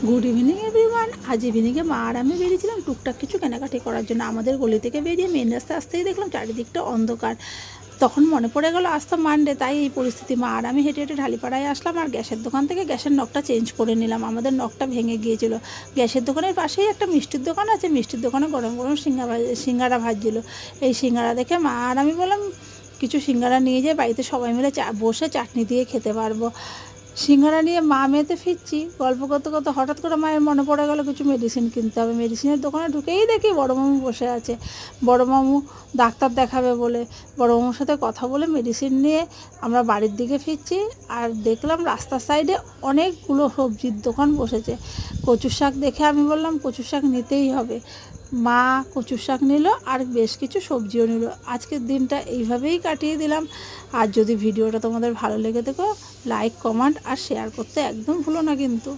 Good evening everyone. আজ ইভিনিংয়ে মা আর আমি বেরিয়েছিলাম টুকটাক কিছু কেনাকাটি করার জন্য। আমাদের গলি থেকে বেরিয়ে মেন রাস্তা আসতেই দেখলাম চারিদিকটা অন্ধকার। তখন মনে পড়ে গেল আজ তো মানডে, তাই এই পরিস্থিতি। মা আর আমি হেঁটে হেঁটে ঢালিপাড়ায় আসলাম আর গ্যাসের দোকান থেকে গ্যাসের নখটা চেঞ্জ করে নিলাম। আমাদের নখটা ভেঙে গিয়েছিল। গ্যাসের দোকানের পাশেই একটা মিষ্টির দোকান আছে, মিষ্টির দোকানে গরম গরম সিঙ্গারা ভাজছিল। এই সিঙ্গারা দেখে মা আর আমি বললাম কিছু সিঙ্গারা নিয়ে যাই, বাড়িতে সবাই মিলে বসে চাটনি দিয়ে খেতে পারবো। সিঙ্গারা নিয়ে মা মেয়েতে ফিরছি, গল্প করতে করতে হঠাৎ করে মায়ের মনে পড়ে গেল কিছু মেডিসিন কিনতে হবে। মেডিসিনের দোকানে ঢুকেই দেখি বড়োমামু বসে আছে। বড়োমামু ডাক্তার দেখাবে বলে বড়োমামুর সাথে কথা বলে মেডিসিন নিয়ে আমরা বাড়ির দিকে ফিরছি। আর দেখলাম রাস্তার সাইডে অনেকগুলো সবজির দোকান বসেছে। কচুর শাক দেখে আমি বললাম কচুর শাক নিতেই হবে। মা কচুর শাক নিল আর বেশ কিছু সবজিও নিল। আজকের দিনটা এইভাবেই কাটিয়ে দিলাম। আর যদি ভিডিওটা তোমাদের ভালো লেগে থাকে, লাইক, কমেন্ট আর শেয়ার করতে একদম ভুলো না কিন্তু।